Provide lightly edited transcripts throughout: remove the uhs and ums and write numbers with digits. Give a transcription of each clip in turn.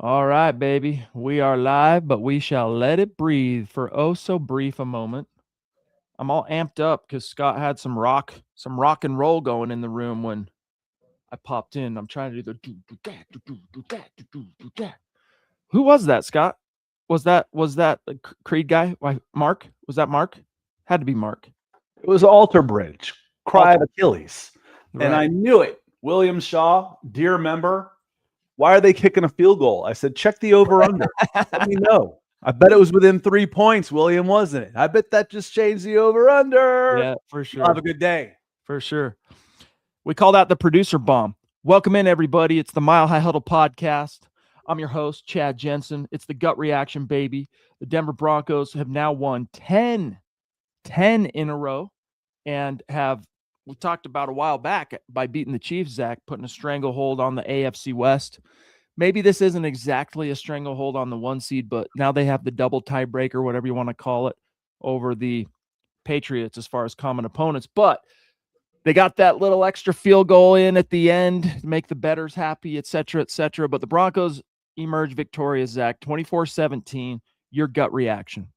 All right, baby. We are live, but we shall let it breathe for oh so brief a moment. I'm all amped up because Scott had some rock and roll going in the room when I popped in. I'm trying to do the do that, do that, do that. Who was that, Scott? Was that the Creed guy? Why, Mark? Was that Mark? Had to be Mark. It was Alter Bridge, Cry of Achilles. Right. And I knew it. William Shaw, dear member, why are they kicking a field goal? I said, check the over-under. Let me know. I bet it was within 3 points, William, wasn't it? I bet that just changed the over-under. Yeah, for sure. You'll have a good day. For sure. We call that the producer bomb. Welcome in, everybody. It's the Mile High Huddle podcast. I'm your host, Chad Jensen. It's the gut reaction, baby. The Denver Broncos have now won 10 in a row and we talked about a while back by beating the Chiefs, Zach, putting a stranglehold on the AFC West. Maybe this isn't exactly a stranglehold on the 1 seed, but now they have the double tiebreaker, whatever you want to call it, over the Patriots as far as common opponents. But they got that little extra field goal in at the end to make the bettors happy, et cetera, et cetera. But the Broncos emerge victorious, Zach, 24-17. Your gut reaction.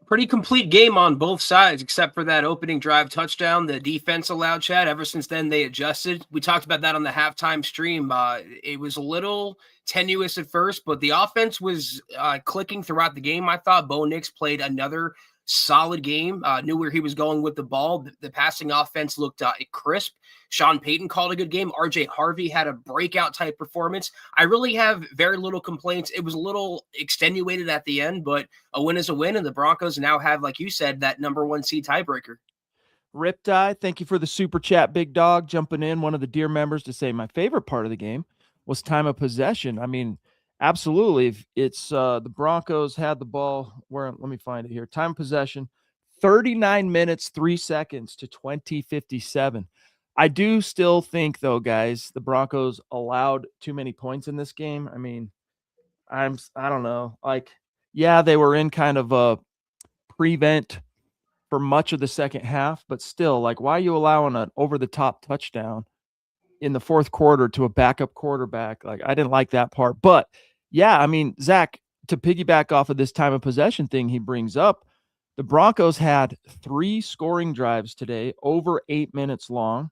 Pretty complete game on both sides, except for that opening drive touchdown. The defense allowed, Chad. Ever since then, they adjusted. We talked about that on the halftime stream. It was a little tenuous at first, but the offense was clicking throughout the game. I thought Bo Nix played another solid game, knew where he was going with the ball. The passing offense looked crisp. Sean Payton called a good game. RJ Harvey had a breakout type performance. I really have very little complaints. It was a little extenuated at the end, but a win is a win, and the Broncos now have, like you said, that number 1 seed tiebreaker. Riptide, thank you for the super chat, big dog, jumping in. One of the dear members to say my favorite part of the game was time of possession. I mean, absolutely. It's the Broncos had the ball. Let me find it here. Time of possession, 39 minutes, 3 seconds to 20:57. I do still think, though, guys, the Broncos allowed too many points in this game. I mean, I don't know. Like, yeah, they were in kind of a prevent for much of the second half, but still, like, why are you allowing an over-the-top touchdown in the fourth quarter to a backup quarterback? Like, I didn't like that part. But, yeah, I mean, Zach, to piggyback off of this time of possession thing he brings up, the Broncos had 3 scoring drives today, over 8 minutes long.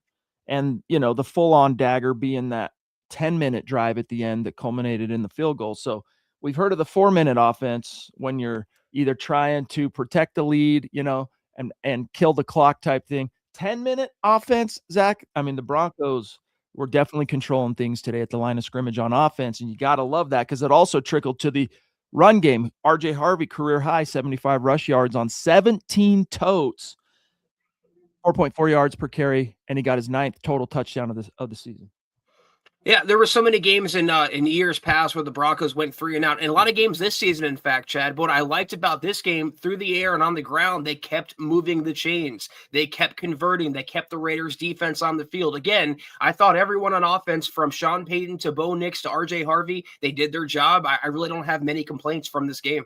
And, you know, the full-on dagger being that 10-minute drive at the end that culminated in the field goal. So we've heard of the 4-minute offense when you're either trying to protect the lead, you know, and kill the clock type thing. 10-minute offense, Zach, I mean, the Broncos were definitely controlling things today at the line of scrimmage on offense, and you got to love that because it also trickled to the run game. RJ Harvey, career high, 75 rush yards on 17 totes. 4.4 yards per carry, and he got his 9th total touchdown of the season. Yeah, there were so many games in years past where the Broncos went 3 and out, and a lot of games this season, in fact, Chad. But what I liked about this game, through the air and on the ground, they kept moving the chains. They kept converting. They kept the Raiders' defense on the field. Again, I thought everyone on offense, from Sean Payton to Bo Nix to RJ Harvey, they did their job. I really don't have many complaints from this game.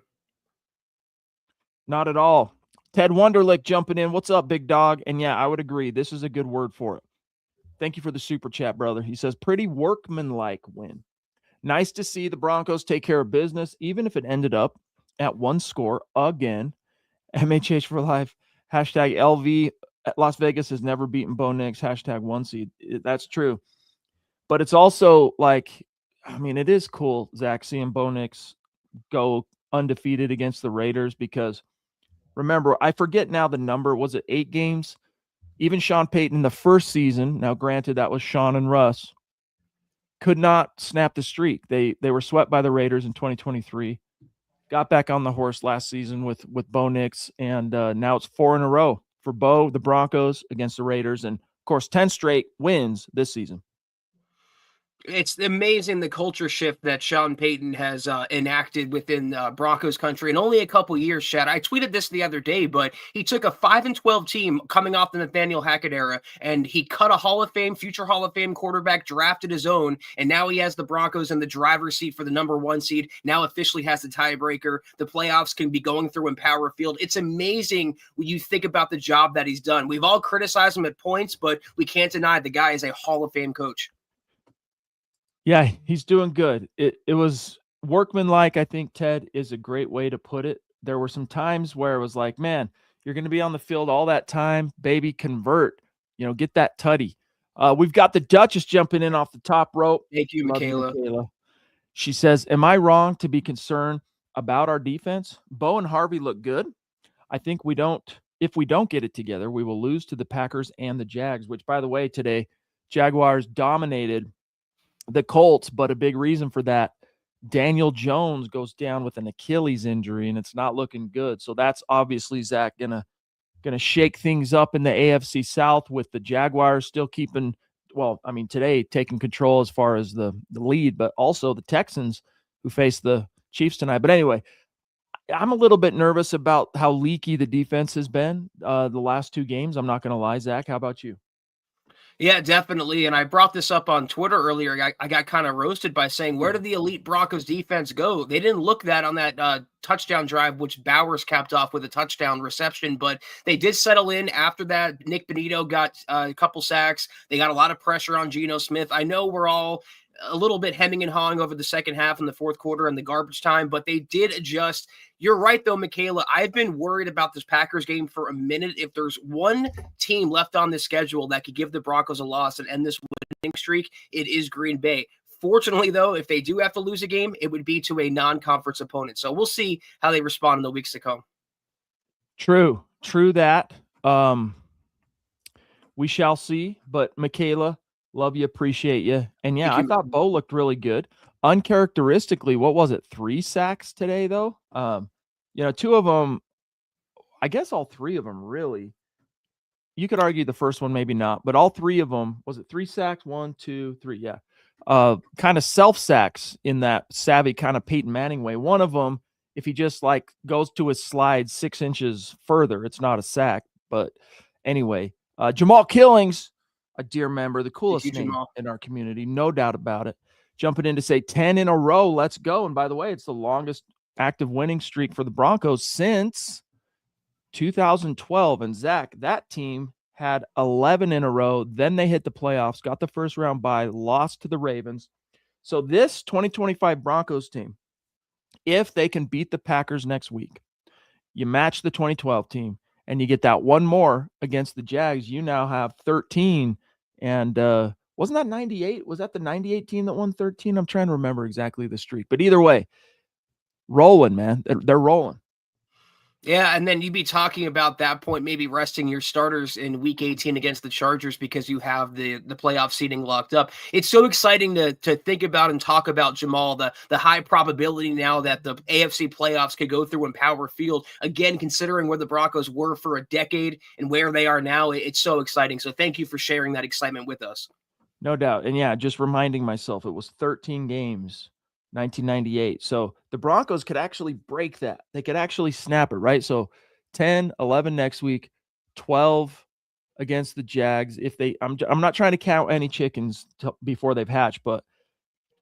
Not at all. Ted Wonderlick jumping in. What's up, big dog? And yeah, I would agree. This is a good word for it. Thank you for the super chat, brother. He says, pretty workmanlike win. Nice to see the Broncos take care of business, even if it ended up at 1 score again. MHH for life. Hashtag LV. Las Vegas has never beaten Bo Nix. Hashtag 1 seed. That's true. But it's also like, I mean, it is cool, Zach, seeing Bo Nix go undefeated against the Raiders because remember, I forget now the number. Was it 8 games? Even Sean Payton in the first season, now granted that was Sean and Russ, could not snap the streak. They were swept by the Raiders in 2023. Got back on the horse last season with Bo Nix, and now it's 4 in a row for Bo, the Broncos, against the Raiders, and, of course, 10 straight wins this season. It's amazing the culture shift that Sean Payton has enacted within Broncos country in only a couple years, Chad. I tweeted this the other day, but he took a 5-12 team coming off the Nathaniel Hackett era, and he cut a future Hall of Fame quarterback, drafted his own, and now he has the Broncos in the driver's seat for the number 1 seed, now officially has the tiebreaker. The playoffs can be going through in Power Field. It's amazing when you think about the job that he's done. We've all criticized him at points, but we can't deny the guy is a Hall of Fame coach. Yeah, he's doing good. It was Workmanlike, I think, Ted, is a great way to put it. There were some times where it was like, man, you're going to be on the field all that time, baby, convert, get that tutty. We've got the Duchess jumping in off the top rope. Thank you, Love Michaela. Michaela. She says, am I wrong to be concerned about our defense? Bo and Harvey look good. I think if we don't get it together, we will lose to the Packers and the Jags, which, by the way, today, Jaguars dominated the Colts, but a big reason for that, Daniel Jones goes down with an Achilles injury, and it's not looking good. So that's obviously, Zach, gonna shake things up in the AFC South with the Jaguars still keeping, today taking control as far as the lead, but also the Texans who face the Chiefs tonight. But anyway, I'm a little bit nervous about how leaky the defense has been the last two games. I'm not going to lie, Zach. How about you? Yeah, definitely. And I brought this up on Twitter earlier. I got kind of roasted by saying, where did the elite Broncos defense go? They didn't look that on that touchdown drive, which Bowers capped off with a touchdown reception, but they did settle in after that. Nick Benito got a couple sacks. They got a lot of pressure on Geno Smith. I know we're all a little bit hemming and hawing over the second half in the fourth quarter and the garbage time, but they did adjust. You're right, though, Michaela. I've been worried about this Packers game for a minute. If there's one team left on this schedule that could give the Broncos a loss and end this winning streak, it is Green Bay. Fortunately, though, if they do have to lose a game, it would be to a non-conference opponent. So we'll see how they respond in the weeks to come. True that. We shall see. But Michaela, love you, appreciate you. And yeah, I thought Bo looked really good. Uncharacteristically, what was it? 3 sacks today, though. 2 of them, I guess all 3 of them really. You could argue the first one, maybe not, but all 3 of them, was it 3 sacks? 1, 2, 3. Yeah. Kind of self sacks in that savvy kind of Peyton Manning way. One of them, if he just goes to his slide 6 inches further, it's not a sack. But anyway, Jamal Killings, a dear member, the coolest name in our community, no doubt about it. Jumping in to say 10 in a row. Let's go. And by the way, it's the longest active winning streak for the Broncos since 2012. And Zach, that team had 11 in a row. Then they hit the playoffs, got the first round bye, lost to the Ravens. So this 2025 Broncos team, if they can beat the Packers next week, you match the 2012 team and you get that one more against the Jags, you now have 13. And wasn't that 98? Was that the 98 team that won 13? I'm trying to remember exactly the streak. But either way, rolling, man. They're rolling. Yeah, and then you'd be talking about that point, maybe resting your starters in Week 18 against the Chargers because you have the playoff seeding locked up. It's so exciting to think about and talk about, Jamal, the high probability now that the AFC playoffs could go through in Power Field. Again, considering where the Broncos were for a decade and where they are now, it's so exciting. So thank you for sharing that excitement with us. No doubt. And yeah, just reminding myself, it was 13 games. 1998. So the Broncos could actually break that. They could actually snap it, right? So 10, 11 next week, 12 against the Jags. I'm not trying to count any chickens before they've hatched, but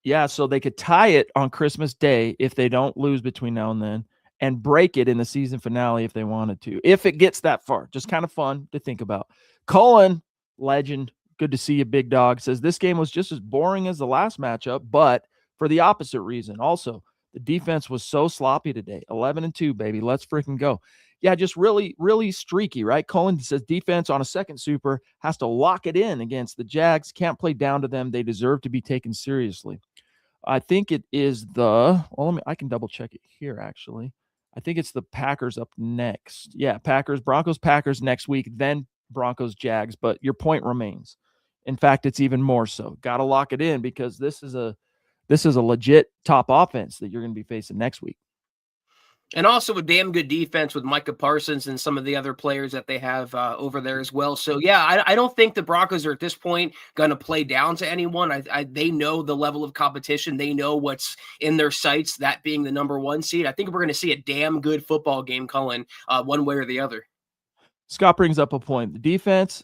yeah, so they could tie it on Christmas Day if they don't lose between now and then, and break it in the season finale if they wanted to, if it gets that far. Just kind of fun to think about. Cullen, legend, good to see you, big dog, says this game was just as boring as the last matchup, but for the opposite reason. Also, the defense was so sloppy today. 11-2, baby. Let's freaking go. Yeah, just really, really streaky, right? Cullen says defense on a second super has to lock it in against the Jags. Can't play down to them. They deserve to be taken seriously. I think it is I can double check it here, actually. I think it's the Packers up next. Yeah, Broncos, Packers next week, then Broncos, Jags. But your point remains. In fact, it's even more so. Got to lock it in because this is a legit top offense that you're going to be facing next week. And also a damn good defense with Micah Parsons and some of the other players that they have over there as well. So, yeah, I don't think the Broncos are at this point going to play down to anyone. They know the level of competition. They know what's in their sights, that being the number 1 seed. I think we're going to see a damn good football game, Cullen, one way or the other. Scott brings up a point. The defense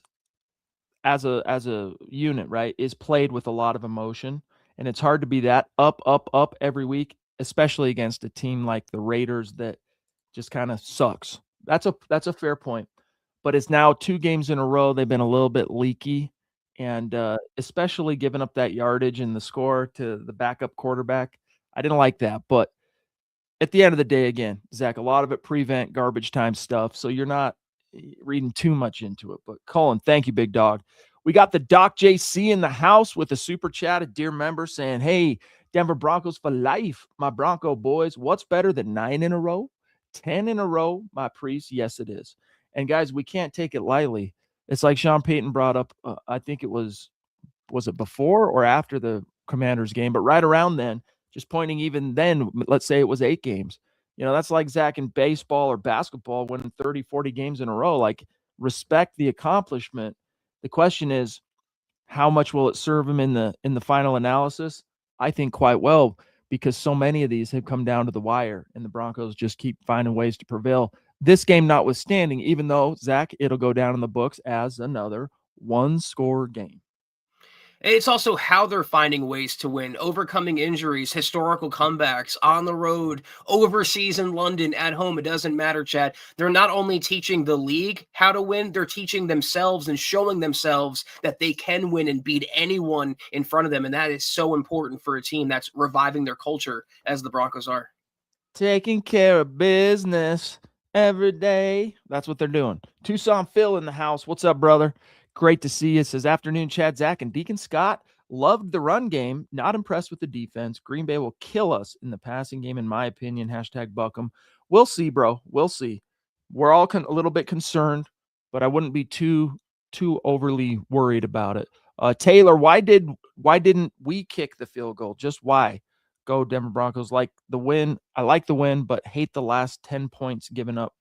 as a unit, right, is played with a lot of emotion. And it's hard to be that up every week, especially against a team like the Raiders that just kind of sucks. That's a fair point. But it's now 2 games in a row. They've been a little bit leaky, and especially giving up that yardage and the score to the backup quarterback. I didn't like that. But at the end of the day, again, Zach, a lot of it prevent garbage time stuff. So you're not reading too much into it. But Colin, thank you, big dog. We got the Doc JC in the house with a super chat, a dear member saying, hey, Denver Broncos for life. My Bronco boys, what's better than 9 in a row? 10 in a row, my priest? Yes, it is. And guys, we can't take it lightly. It's like Sean Payton brought up, I think it was it before or after the Commanders game, but right around then, just pointing even then, let's say it was 8 games. That's like Zach in baseball or basketball winning 30, 40 games in a row. Like, respect the accomplishment. The question is, how much will it serve him in the final analysis? I think quite well, because so many of these have come down to the wire, and the Broncos just keep finding ways to prevail. This game notwithstanding, even though, Zach, it'll go down in the books as another one-score game. It's also how they're finding ways to win, overcoming injuries, historical comebacks, on the road, overseas in London, at home. It doesn't matter, Chad. They're not only teaching the league how to win, they're teaching themselves and showing themselves that they can win and beat anyone in front of them. And that is so important for a team that's reviving their culture, as the Broncos are. Taking care of business every day. That's what they're doing. Tucson Phil in the house. What's up, brother? Great to see you. It says, afternoon, Chad, Zach, and Deacon Scott. Loved the run game. Not impressed with the defense. Green Bay will kill us in the passing game, in my opinion. Hashtag Buckham. We'll see, bro. We'll see. We're all a little bit concerned, but I wouldn't be too overly worried about it. Taylor, why didn't we kick the field goal? Just why? Go Denver Broncos. Like the win. I like the win, but hate the last 10 points given up.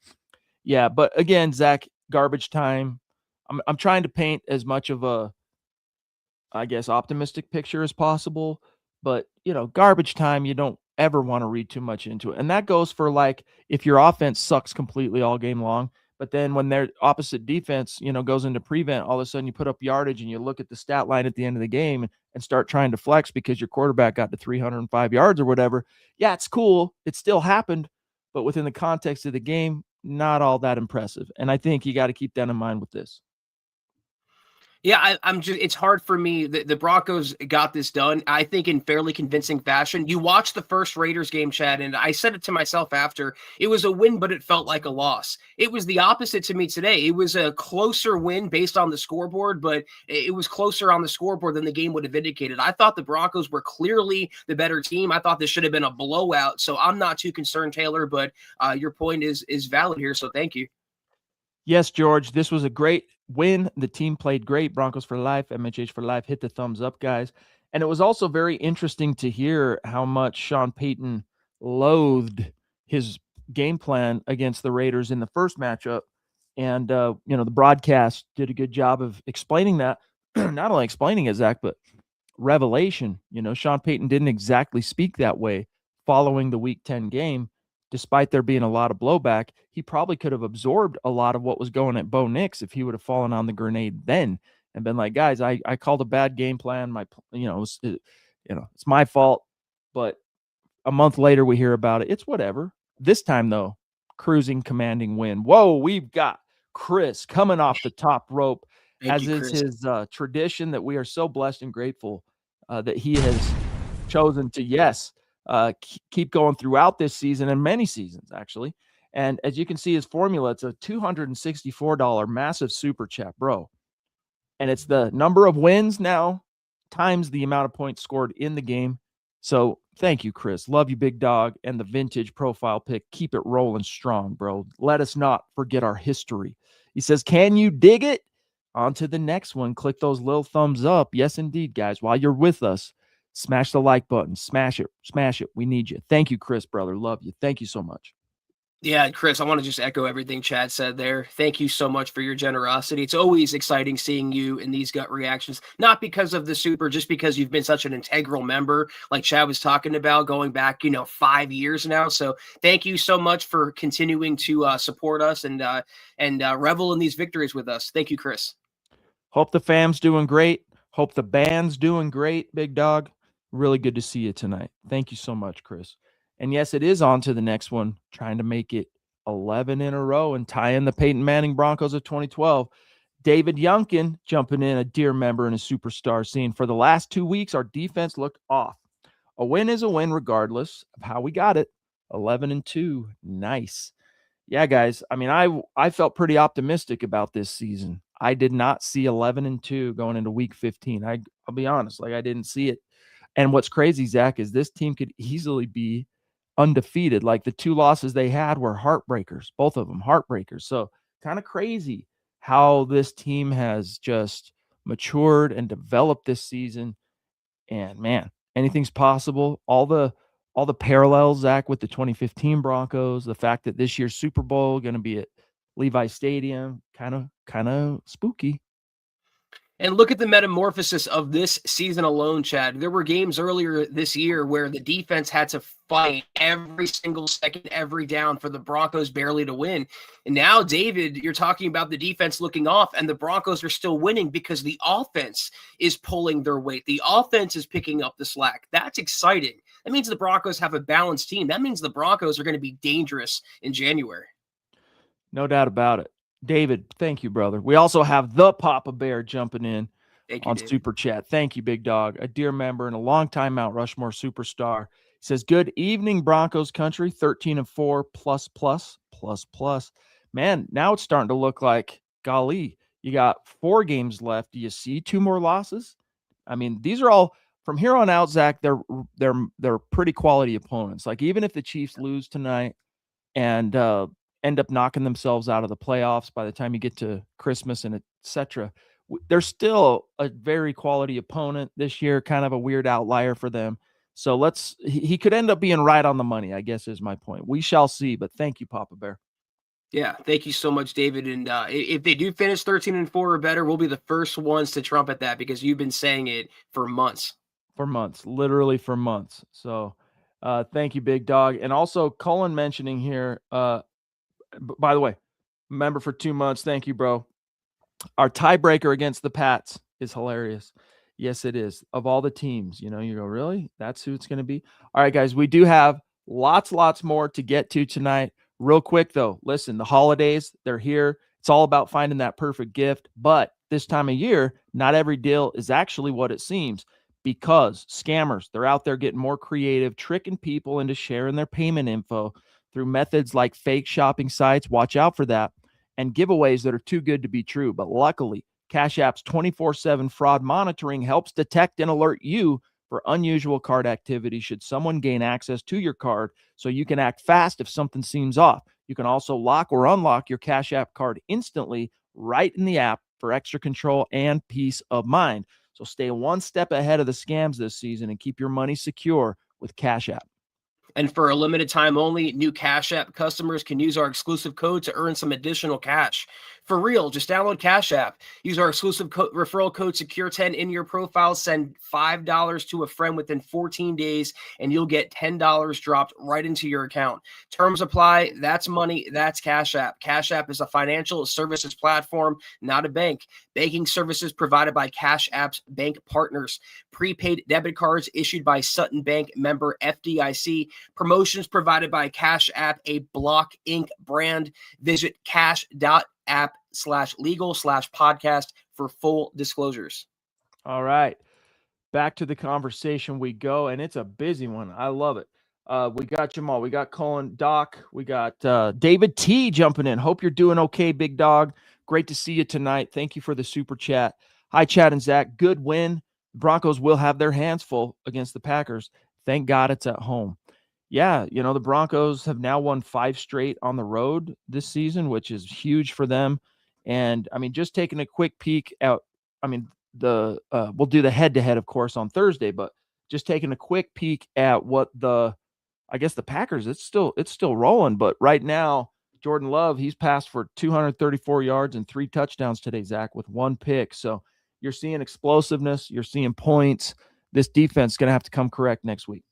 Yeah, but again, Zach, garbage time. I'm trying to paint as much of a, I guess, optimistic picture as possible. But, garbage time, you don't ever want to read too much into it. And that goes for, like, if your offense sucks completely all game long, but then when their opposite defense, goes into prevent, all of a sudden you put up yardage and you look at the stat line at the end of the game and start trying to flex because your quarterback got to 305 yards or whatever. Yeah, it's cool. It still happened. But within the context of the game, not all that impressive. And I think you got to keep that in mind with this. Yeah, I'm just, it's hard for me. The Broncos got this done, I think, in fairly convincing fashion. You watched the first Raiders game, Chad, and I said it to myself after. It was a win, but it felt like a loss. It was the opposite to me today. It was a closer win based on the scoreboard, but it was closer on the scoreboard than the game would have indicated. I thought the Broncos were clearly the better team. I thought this should have been a blowout, so I'm not too concerned, Taylor, but your point is valid here, so thank you. Yes, George, this was a great win. The team played great. Broncos for life, MHH for life. Hit the thumbs up, guys. And it was also very interesting to hear how much Sean Payton loathed his game plan against the Raiders in the first matchup. And, the broadcast did a good job of explaining that. Not only explaining it, Zach, but revelation. Sean Payton didn't exactly speak that way following the Week 10 game. Despite there being a lot of blowback, he probably could have absorbed a lot of what was going at Bo Nix if he would have fallen on the grenade then and been like, guys, I called a bad game plan. It's my fault. But a month later, we hear about it. It's whatever. This time, though, cruising, commanding win. Whoa, we've got Chris coming off the top rope, as is his tradition that we are so blessed and grateful that he has chosen to, keep going throughout this season and many seasons, actually. And as you can see, his formula, it's a $264 massive super chat, bro. And it's the number of wins now times the amount of points scored in the game. So thank you, Chris. Love you, big dog. And the vintage profile pick. Keep it rolling strong, bro. Let us not forget our history. He says, can you dig it? On to the next one. Click those little thumbs up. Yes, indeed, guys. While you're with us, smash the like button. Smash it. Smash it. We need you. Thank you, Chris, brother. Love you. Thank you so much. Yeah, Chris, I want to just echo everything Chad said there. Thank you so much for your generosity. It's always exciting seeing you in these gut reactions, not because of the super, just because you've been such an integral member, like Chad was talking about, going back, 5 years now. So thank you so much for continuing to support us and revel in these victories with us. Thank you, Chris. Hope the fam's doing great. Hope the band's doing great, big dog. Really good to see you tonight. Thank you so much, Chris. And yes, it is on to the next one, trying to make it 11 in a row and tie in the Peyton Manning Broncos of 2012. David Youngkin jumping in, a dear member and a superstar, saying, for the last 2 weeks, our defense looked off. a win is a win regardless of how we got it. 11-2. Nice. Yeah, guys. I mean, I felt pretty optimistic about this season. I did not see 11-2 going into week 15. I'll be honest, like I didn't see it. And what's crazy, Zach, is this team could easily be undefeated. Like the 2 losses they had were heartbreakers, both of them heartbreakers. So kind of crazy how this team has just matured and developed this season. And man, anything's possible. All the parallels, Zach, with the 2015 Broncos, the fact that this year's Super Bowl going to be at Levi Stadium, kind of spooky. And look at the metamorphosis of this season alone, Chad. There were games earlier this year where the defense had to fight every single second, every down for the Broncos barely to win. And now, David, you're talking about the defense looking off, and the Broncos are still winning because the offense is pulling their weight. The offense is picking up the slack. That's exciting. That means the Broncos have a balanced team. That means the Broncos are going to be dangerous in January. No doubt about it. David, thank you, brother. We also have the Papa Bear jumping in on David. Super Chat. Thank you, big dog. A dear member and a longtime Mount Rushmore superstar. He says, good evening, Broncos country. 13-4 plus. Man, now it's starting to look like, golly, you got 4 games left. Do you see 2 more losses? I mean, these are all from here on out, Zach. They're pretty quality opponents. Like even if the Chiefs lose tonight and end up knocking themselves out of the playoffs by the time you get to Christmas and etc., they're still a very quality opponent this year, kind of a weird outlier for them. So he could end up being right on the money, I guess is my point. We shall see, but thank you, Papa Bear. Yeah, thank you so much, David. And if they do finish 13-4 or better, we'll be the first ones to trumpet that because you've been saying it for months. Literally for months. So thank you, big dog. And also Colin mentioning here, by the way, member for 2 months. Thank you, bro. Our tiebreaker against the Pats is hilarious. Yes, it is. Of all the teams, you go, really? That's who it's going to be? All right, guys, we do have lots more to get to tonight. Real quick, though, listen, the holidays, they're here. It's all about finding that perfect gift. But this time of year, not every deal is actually what it seems because scammers, they're out there getting more creative, tricking people into sharing their payment info through methods like fake shopping sites. Watch out for that. And giveaways that are too good to be true. But luckily, Cash App's 24/7 fraud monitoring helps detect and alert you for unusual card activity should someone gain access to your card so you can act fast if something seems off. You can also lock or unlock your Cash App card instantly right in the app for extra control and peace of mind. So stay one step ahead of the scams this season and keep your money secure with Cash App. And for a limited time only, new Cash App customers can use our exclusive code to earn some additional cash. For real, just download Cash App. Use our exclusive referral code SECURE10 in your profile. Send $5 to a friend within 14 days, and you'll get $10 dropped right into your account. Terms apply. That's money. That's Cash App. Cash App is a financial services platform, not a bank. Banking services provided by Cash App's bank partners. Prepaid debit cards issued by Sutton Bank, member FDIC. Promotions provided by Cash App, a Block Inc. brand. Visit cash.app/legal/podcast for full disclosures. All right. Back to the conversation we go, and it's a busy one. I love it. We got Jamal. We got Colin, Doc. We got David T jumping in. Hope you're doing okay, big dog. Great to see you tonight. Thank you for the super chat. Hi, Chad and Zach. Good win. Broncos will have their hands full against the Packers. Thank God it's at home. Yeah, the Broncos have now won 5 straight on the road this season, which is huge for them. And I mean, just taking a quick peek out, I mean, we'll do the head-to-head, of course, on Thursday, but just taking a quick peek at what the Packers, it's still rolling. But right now, Jordan Love, he's passed for 234 yards and 3 touchdowns today, Zach, with 1 pick. So you're seeing explosiveness, you're seeing points. This defense is going to have to come correct next week.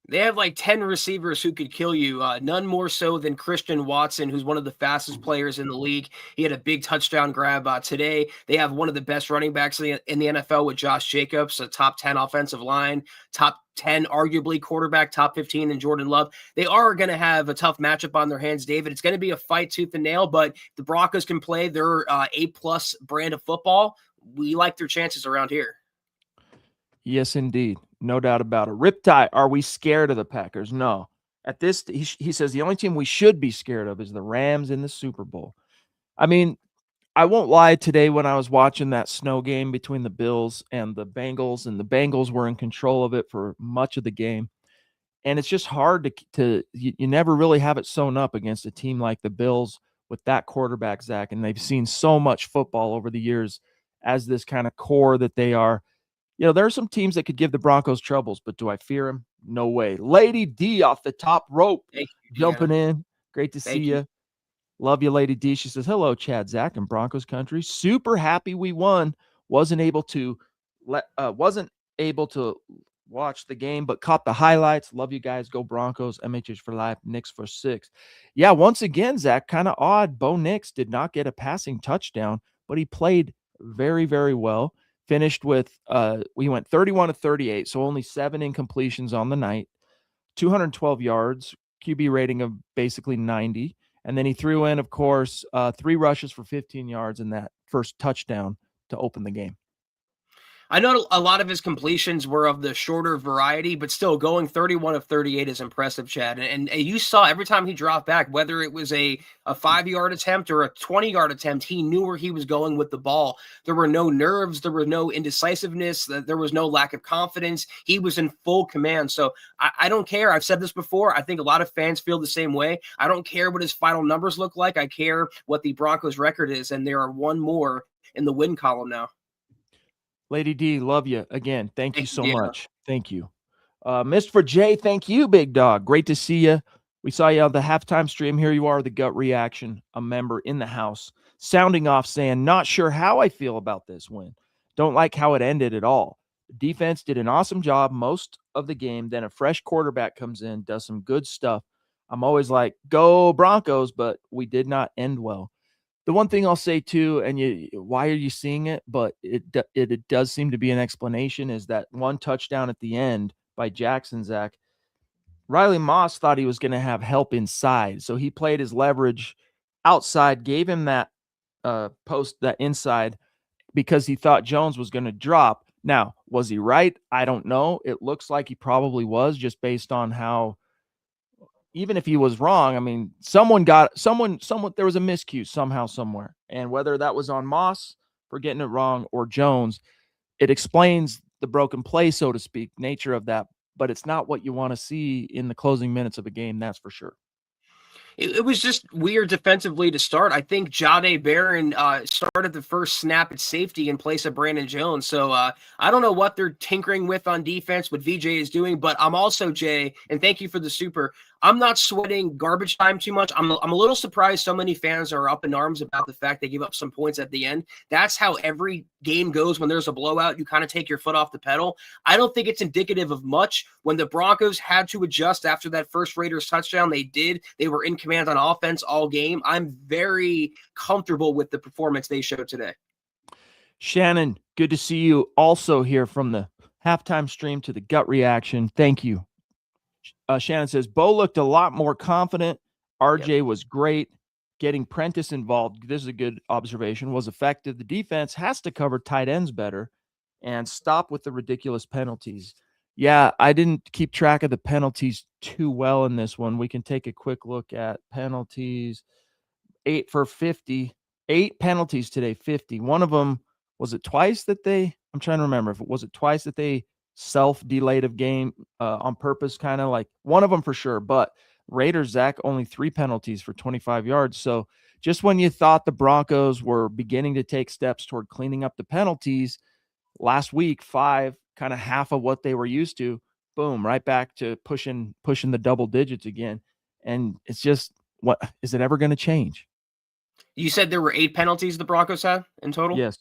They have like 10 receivers who could kill you. None more so than Christian Watson, who's one of the fastest players in the league. He had a big touchdown grab today. They have one of the best running backs in the NFL with Josh Jacobs, a top 10 offensive line, top 10 arguably quarterback, top 15 in Jordan Love. They are going to have a tough matchup on their hands, David. It's going to be a fight tooth and nail, but the Broncos can play their A-plus brand of football. We like their chances around here. Yes, indeed. No doubt about it. Riptide, are we scared of the Packers? No. At this, he says the only team we should be scared of is the Rams in the Super Bowl. I mean, I won't lie, today when I was watching that snow game between the Bills and the Bengals were in control of it for much of the game. And it's just hard you never really have it sewn up against a team like the Bills with that quarterback, Zach. And they've seen so much football over the years as this kind of core that they are. You know, there are some teams that could give the Broncos troubles, but do I fear them? No way. Lady D off the top rope, Thank you, jumping in. Great to see Thank you. Love you, Lady D. She says, hello, Chad, Zach, and Broncos country. Super happy we won. Wasn't able to watch the game, but caught the highlights. Love you guys. Go Broncos. MHH for life. Nix for 6. Yeah, once again, Zach, kind of odd. Bo Nix did not get a passing touchdown, but he played very, very well. Finished with we went 31 of 38, so only 7 incompletions on the night, 212 yards, QB rating of basically 90. And then he threw in, of course, 3 rushes for 15 yards in that first touchdown to open the game. I know a lot of his completions were of the shorter variety, but still going 31 of 38 is impressive, Chad. And you saw every time he dropped back, whether it was a 5-yard attempt or a 20-yard attempt, he knew where he was going with the ball. There were no nerves. There was no indecisiveness. There was no lack of confidence. He was in full command. So I don't care. I've said this before. I think a lot of fans feel the same way. I don't care what his final numbers look like. I care what the Broncos record is. And there are one more in the win column now. Lady D, love you again. Thank you so much. Thank you. Mr. J, thank you, big dog. Great to see you. We saw you on the halftime stream. Here you are, the gut reaction, a member in the house, sounding off saying, not sure how I feel about this win. Don't like how it ended at all. The defense did an awesome job most of the game. Then a fresh quarterback comes in, does some good stuff. I'm always like, go Broncos, but we did not end well. The one thing I'll say too, and why are you seeing it? But it does seem to be an explanation, is that one touchdown at the end by Jackson, Zach. Riley Moss thought he was going to have help inside, so he played his leverage outside, gave him that that inside, because he thought Jones was going to drop. Now, was he right? I don't know. It looks like he probably was, just based on how. Even if he was wrong, I mean, someone there was a miscue somehow, somewhere. And whether that was on Moss for getting it wrong or Jones, it explains the broken play, so to speak, nature of that. But it's not what you want to see in the closing minutes of a game, that's for sure. It was just weird defensively to start. I think Jahdae Barron started the first snap at safety in place of Brandon Jones. So I don't know what they're tinkering with on defense, what VJ is doing, but I'm also, Jay, and thank you for the super, I'm not sweating garbage time too much. I'm a little surprised so many fans are up in arms about the fact they give up some points at the end. That's how every game goes when there's a blowout. You kind of take your foot off the pedal. I don't think it's indicative of much. When the Broncos had to adjust after that first Raiders touchdown, they did. They were in command on offense all game. I'm very comfortable with the performance they showed today. Shannon, good to see you also here from the halftime stream to the gut reaction. Thank you. Shannon says, Bo looked a lot more confident. RJ was great. Getting Prentice involved, this is a good observation, was effective. The defense has to cover tight ends better and stop with the ridiculous penalties. Yeah, I didn't keep track of the penalties too well in this one. We can take a quick look at penalties. 8 for 50. 8 penalties today, 50. One of them, was it twice that I'm trying to remember if it was twice that they self-delayed of game on purpose, kind of like one of them for sure. But Raiders, Zach, only 3 penalties for 25 yards. So just when you thought the Broncos were beginning to take steps toward cleaning up the penalties, last week, 5, kind of half of what they were used to, boom, right back to pushing the double digits again. And it's just, what is it ever going to change? You said there were 8 penalties the Broncos had in total? Yes.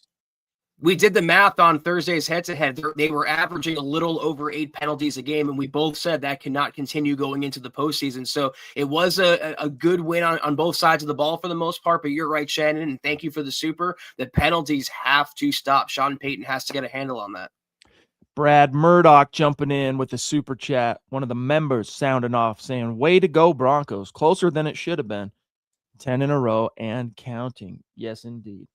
We did the math on Thursday's head-to-head. They were averaging a little over 8 penalties a game, and we both said that cannot continue going into the postseason. So it was a good win on both sides of the ball for the most part, but you're right, Shannon, and thank you for the super. The penalties have to stop. Sean Payton has to get a handle on that. Brad Murdoch jumping in with a super chat. One of the members sounding off saying, way to go, Broncos. Closer than it should have been. 10 in a row and counting. Yes, indeed.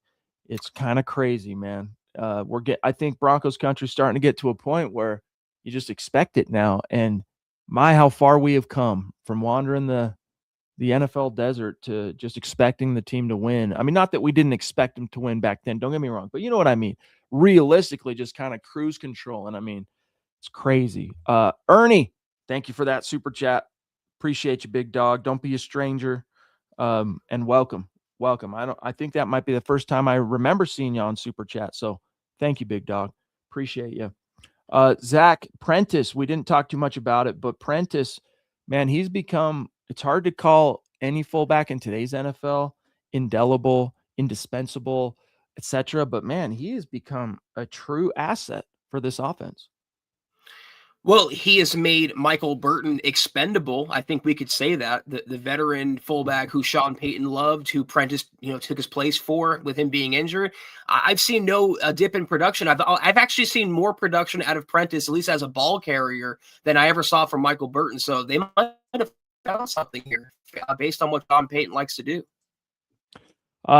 It's kind of crazy, man. I think Broncos country starting to get to a point where you just expect it now. And my, how far we have come from wandering the NFL desert to just expecting the team to win. I mean, not that we didn't expect them to win back then, don't get me wrong, but you know what I mean? Realistically, just kind of cruise control. And I mean, it's crazy. Ernie, thank you for that super chat. Appreciate you, big dog. Don't be a stranger. And welcome. I think that might be the first time I remember seeing you on super chat. So thank you, big dog. Appreciate you. Zach Prentice, we didn't talk too much about it, but Prentice, man, he's become, it's hard to call any fullback in today's NFL indelible, indispensable, etc. But man, he has become a true asset for this offense. Well, he has made Michael Burton expendable. I think we could say that the veteran fullback who Sean Payton loved, who Prentice, took his place for with him being injured. I've seen no dip in production. I've actually seen more production out of Prentice, at least as a ball carrier, than I ever saw from Michael Burton. So they might have found something here based on what Sean Payton likes to do.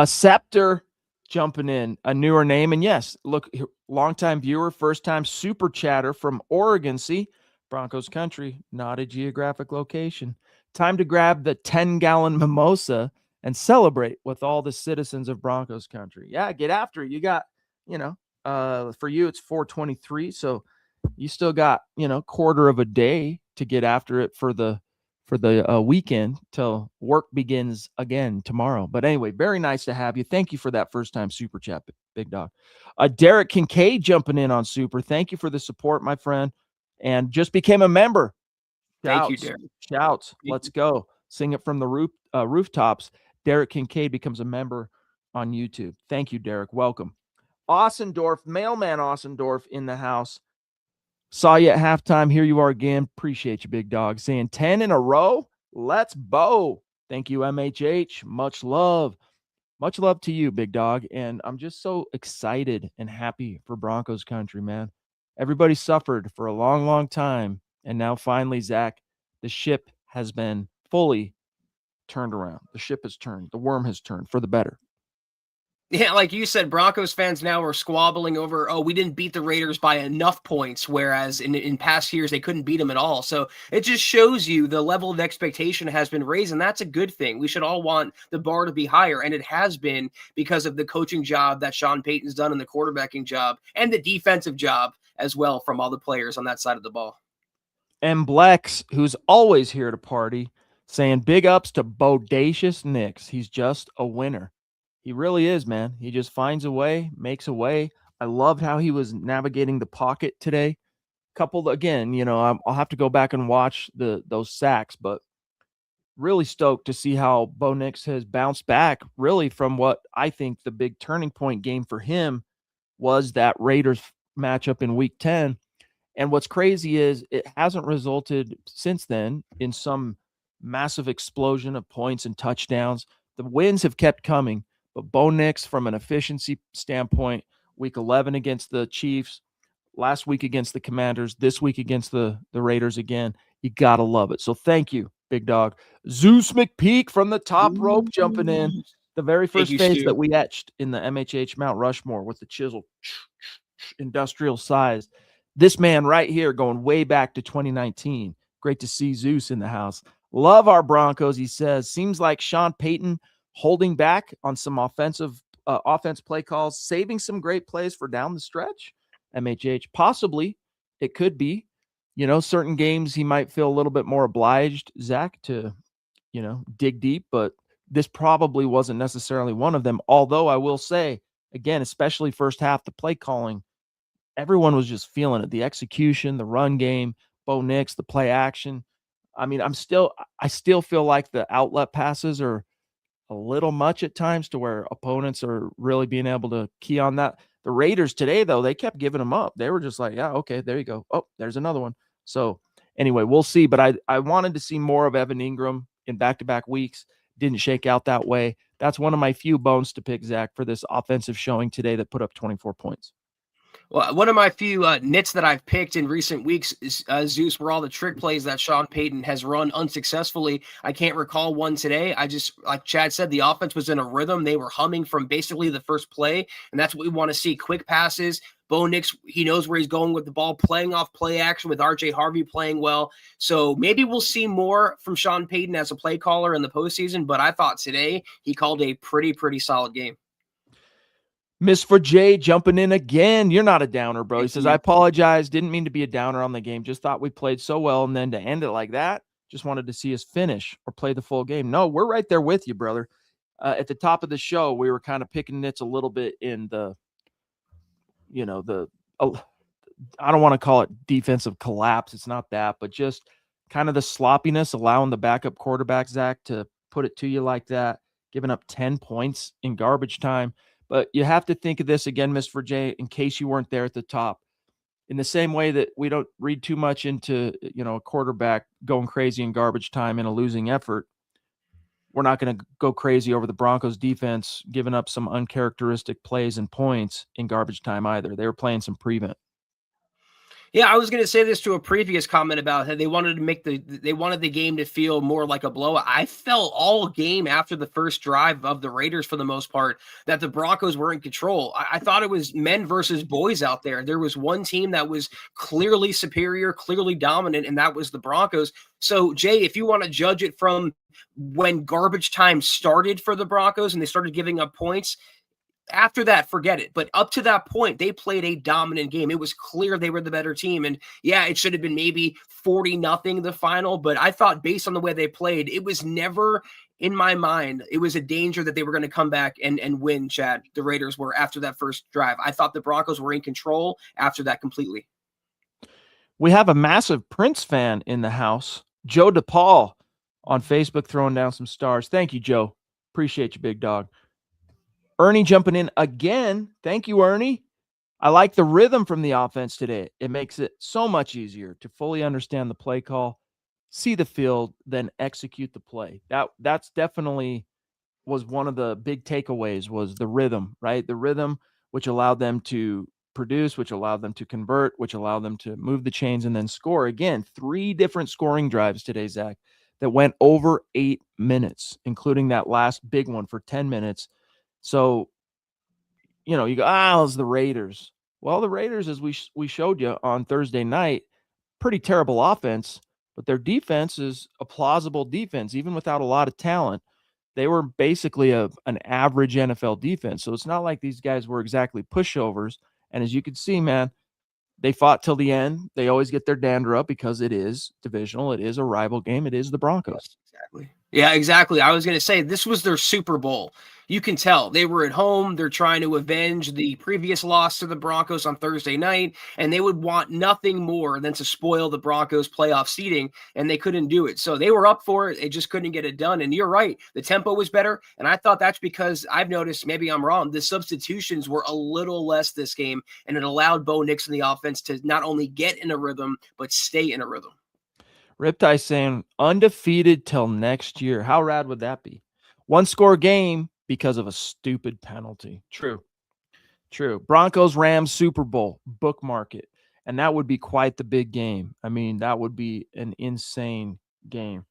Scepter jumping in, a newer name. And yes, look, longtime viewer, first time super chatter from Oregon. See, Broncos country, not a geographic location. Time to grab the 10-gallon mimosa and celebrate with all the citizens of Broncos country. Yeah, get after it. You got, for you, it's 4:23. So you still got, quarter of a day to get after it for the weekend till work begins again tomorrow. But anyway, very nice to have you. Thank you for that first time super chat, big dog. Derek Kincaid jumping in on super. Thank you for the support, my friend. And just became a member. Thank you, Derek. Shouts. Let's go. Sing it from the rooftops. Derek Kincaid becomes a member on YouTube. Thank you, Derek. Welcome. Ossendorf, mailman Ossendorf in the house. Saw you at halftime. Here you are again. Appreciate you, big dog. Saying 10 in a row. Let's bow. Thank you, MHH. Much love. Much love to you, big dog. And I'm just so excited and happy for Broncos country, man. Everybody suffered for a long, long time. And now finally, Zach, the ship has been fully turned around. The ship has turned. The worm has turned for the better. Yeah, like you said, Broncos fans now are squabbling over, we didn't beat the Raiders by enough points, whereas in past years, they couldn't beat them at all. So it just shows you the level of expectation has been raised, and that's a good thing. We should all want the bar to be higher, and it has been because of the coaching job that Sean Payton's done and the quarterbacking job and the defensive job as well from all the players on that side of the ball. And Blex, who's always here to party, saying big ups to Bodacious Nix. He's just a winner. He really is, man. He just finds a way, makes a way. I loved how he was navigating the pocket today. Coupled again, I'll have to go back and watch those sacks, but really stoked to see how Bo Nix has bounced back really from what I think the big turning point game for him was that Raiders matchup in week 10. And what's crazy is it hasn't resulted since then in some massive explosion of points and touchdowns. The wins have kept coming. But Bo Nix, from an efficiency standpoint, week 11 against the Chiefs, last week against the Commanders, this week against the Raiders again, you got to love it. So thank you, big dog. Zeus McPeak from the top rope jumping in. The very first face that we etched in the MHH Mount Rushmore with the chisel, industrial size. This man right here going way back to 2019. Great to see Zeus in the house. Love our Broncos, he says. Seems like Sean Payton holding back on some offense play calls, saving some great plays for down the stretch. MHH, possibly it could be, certain games he might feel a little bit more obliged, Zach, to, dig deep, but this probably wasn't necessarily one of them. Although I will say, again, especially first half, the play calling, everyone was just feeling it. The execution, the run game, Bo Nix, the play action. I mean, I still feel like the outlet passes are a little much at times to where opponents are really being able to key on that. The Raiders today, though, they kept giving them up. They were just like, yeah, okay, there you go. Oh, there's another one. So anyway, we'll see. But I wanted to see more of Evan Ingram in back-to-back weeks. Didn't shake out that way. That's one of my few bones to pick, Zach, for this offensive showing today that put up 24 points. Well, one of my few nits that I've picked in recent weeks is Zeus, were all the trick plays that Sean Payton has run unsuccessfully. I can't recall one today. Like Chad said, the offense was in a rhythm. They were humming from basically the first play, and that's what we want to see. Quick passes, Bo Nix, he knows where he's going with the ball, playing off play action with RJ Harvey playing well. So maybe we'll see more from Sean Payton as a play caller in the postseason, but I thought today he called a pretty solid game. Miss for Jay jumping in again. You're not a downer, bro. He says, you. I apologize. Didn't mean to be a downer on the game. Just thought we played so well. And then to end it like that, just wanted to see us finish or play the full game. No, we're right there with you, brother. At the top of the show, we were kind of picking nits a little bit in the, I don't want to call it defensive collapse. It's not that, but just kind of the sloppiness, allowing the backup quarterback, Zach, to put it to you like that, giving up 10 points in garbage time. But you have to think of this again, Mr. J, in case you weren't there at the top. In the same way that we don't read too much into, a quarterback going crazy in garbage time in a losing effort, we're not going to go crazy over the Broncos defense giving up some uncharacteristic plays and points in garbage time either. They were playing some prevent. Yeah, I was going to say this to a previous comment about how they wanted the game to feel more like a blowout. I felt all game after the first drive of the Raiders, for the most part, that the Broncos were in control. I thought it was men versus boys out there. There was one team that was clearly superior, clearly dominant, and that was the Broncos. So, Jay, if you want to judge it from when garbage time started for the Broncos and they started giving up points, after that, forget it. But up to that point, they played a dominant game. It was clear they were the better team. And yeah, it should have been maybe 40-0 the final. But I thought based on the way they played, it was never in my mind, it was a danger that they were going to come back and win, Chad. The Raiders were after that first drive. I thought the Broncos were in control after that completely. We have a massive Prince fan in the house, Joe DePaul on Facebook, throwing down some stars. Thank you, Joe. Appreciate you, big dog. Ernie jumping in again. Thank you, Ernie. I like the rhythm from the offense today. It makes it so much easier to fully understand the play call, see the field, then execute the play. That's definitely was one of the big takeaways, was the rhythm, right? The rhythm, which allowed them to produce, which allowed them to convert, which allowed them to move the chains and then score. Again, 3 different scoring drives today, Zach, that went over 8 minutes, including that last big one for 10 minutes. So, you go, it's the Raiders. Well, the Raiders, as we showed you on Thursday night, pretty terrible offense, but their defense is a plausible defense, even without a lot of talent. They were basically an average NFL defense. So it's not like these guys were exactly pushovers. And as you can see, man, they fought till the end. They always get their dander up because it is divisional. It is a rival game. It is the Broncos. Exactly. Yeah, exactly. I was going to say this was their Super Bowl. You can tell they were at home. They're trying to avenge the previous loss to the Broncos on Thursday night, and they would want nothing more than to spoil the Broncos' playoff seeding, and they couldn't do it. So they were up for it. They just couldn't get it done. And you're right. The tempo was better, and I thought that's because I've noticed, maybe I'm wrong, the substitutions were a little less this game, and it allowed Bo Nix and the offense to not only get in a rhythm, but stay in a rhythm. Riptide saying undefeated till next year. How rad would that be? 1-score game because of a stupid penalty. True. Broncos Rams Super Bowl, bookmark it. And that would be quite the big game. I mean, that would be an insane game.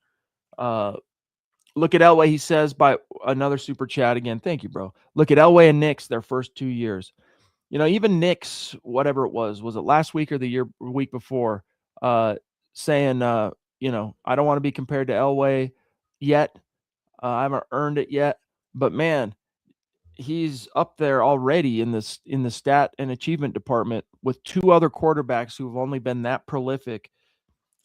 Look at Elway, he says, by another super chat again. Thank you, bro. Look at Elway and Nix, their first 2 years. Even Nix, whatever it was it last week or the week before, saying, I don't want to be compared to Elway yet. I haven't earned it yet. But, man, he's up there already in the stat and achievement department with 2 other quarterbacks who've only been that prolific,